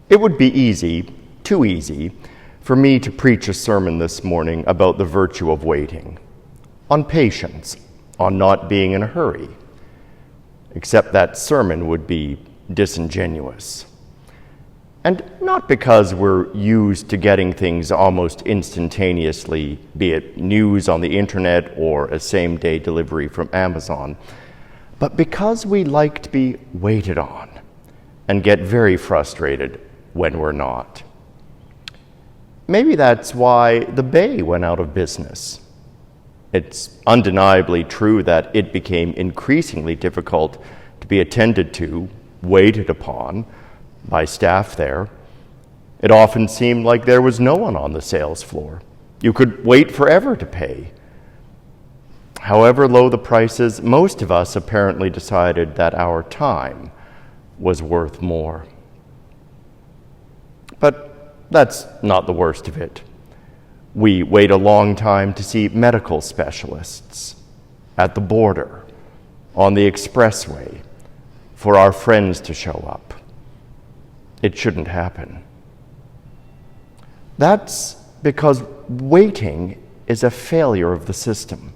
It would be easy, too easy, for me to preach a sermon this morning about the virtue of waiting, on patience, on not being in a hurry, except that sermon would be disingenuous. And not because we're used to getting things almost instantaneously, be it news on the internet or a same-day delivery from Amazon, but because we like to be waited on and get very frustrated when we're not. Maybe that's why the Bay went out of business. It's undeniably true that it became increasingly difficult to be attended to, waited upon, by staff there. It often seemed like there was no one on the sales floor. You could wait forever to pay. However low the prices, most of us apparently decided that our time was worth more. But that's not the worst of it. We wait a long time to see medical specialists, at the border, on the expressway, for our friends to show up. It shouldn't happen. That's because waiting is a failure of the system.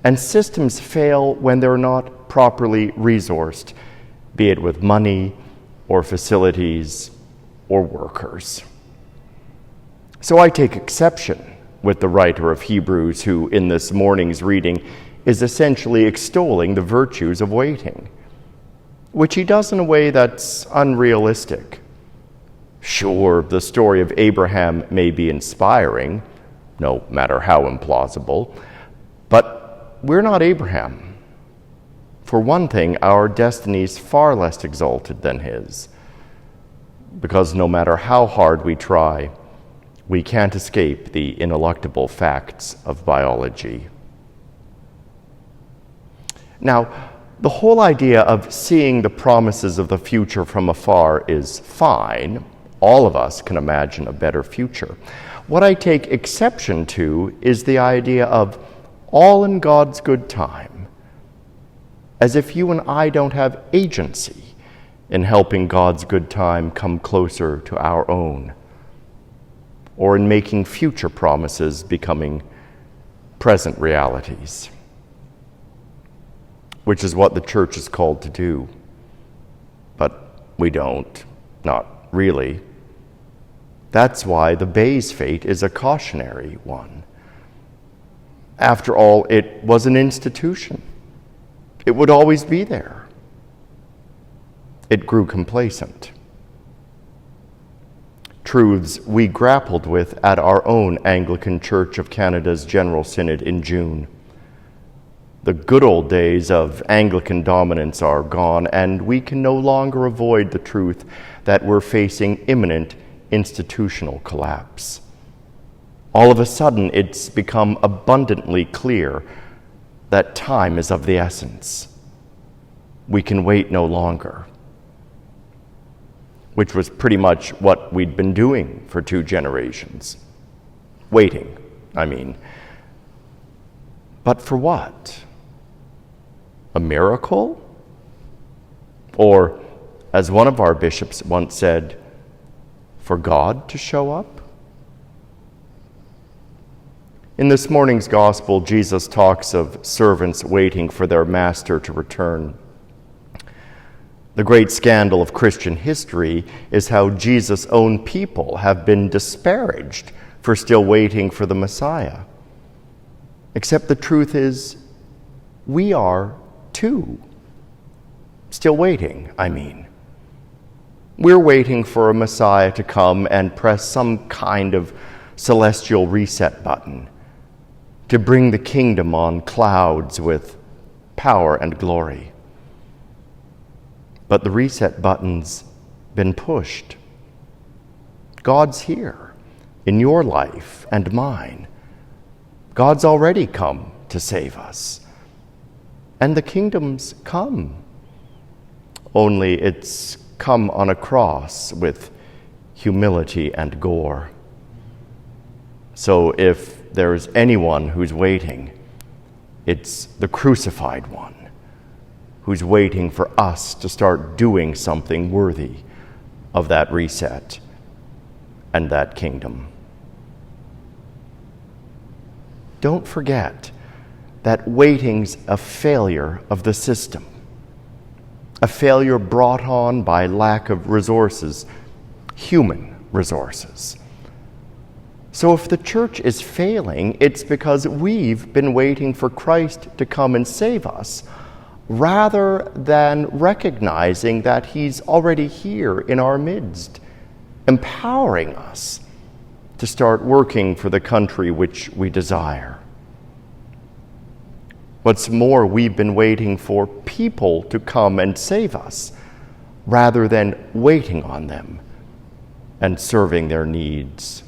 And systems fail when they're not properly resourced, be it with money or facilities or workers. So I take exception with the writer of Hebrews who, in this morning's reading, is essentially extolling the virtues of waiting, which he does in a way that's unrealistic. Sure, the story of Abraham may be inspiring, no matter how implausible, but we're not Abraham. For one thing, our destiny's far less exalted than his, because no matter how hard we try, we can't escape the ineluctable facts of biology. Now, the whole idea of seeing the promises of the future from afar is fine. All of us can imagine a better future. What I take exception to is the idea of all in God's good time, as if you and I don't have agency in helping God's good time come closer to our own, or in making future promises becoming present realities, which is what the church is called to do. But we don't, not really. That's why the Bay's fate is a cautionary one. After all, it was an institution. It would always be there. It grew complacent. Truths we grappled with at our own Anglican Church of Canada's General Synod in June. The good old days of Anglican dominance are gone, and we can no longer avoid the truth that we're facing imminent institutional collapse. All of a sudden, it's become abundantly clear that time is of the essence. We can wait no longer, which was pretty much what we'd been doing for 2 generations. Waiting, I mean. But for what? A miracle? Or, as one of our bishops once said, for God to show up? In this morning's gospel, Jesus talks of servants waiting for their master to return. The great scandal of Christian history is how Jesus' own people have been disparaged for still waiting for the Messiah. Except the truth is, we are too. Still waiting, I mean. We're waiting for a Messiah to come and press some kind of celestial reset button to bring the kingdom on clouds with power and glory. But the reset button's been pushed. God's here in your life and mine. God's already come to save us. And the kingdom's come. Only it's come on a cross with humility and gore. So if there's anyone who's waiting, it's the crucified one who's waiting for us to start doing something worthy of that reset and that kingdom. Don't forget that waiting's a failure of the system, a failure brought on by lack of resources, human resources. So if the church is failing, it's because we've been waiting for Christ to come and save us, rather than recognizing that he's already here in our midst, empowering us to start working for the country which we desire. What's more, we've been waiting for people to come and save us, rather than waiting on them and serving their needs.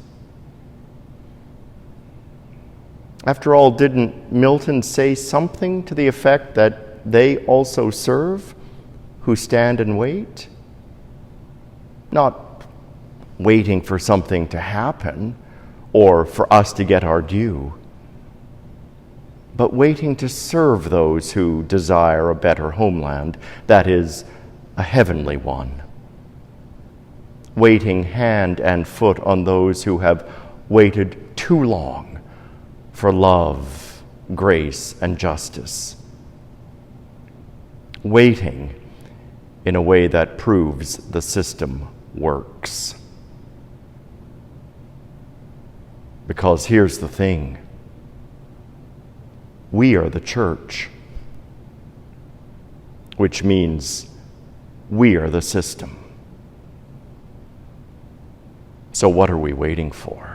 After all, didn't Milton say something to the effect that they also serve who stand and wait? Not waiting for something to happen or for us to get our due, but waiting to serve those who desire a better homeland, that is, a heavenly one. Waiting hand and foot on those who have waited too long for love, grace, and justice. Waiting in a way that proves the system works. Because here's the thing. We are the church, which means we are the system. So what are we waiting for?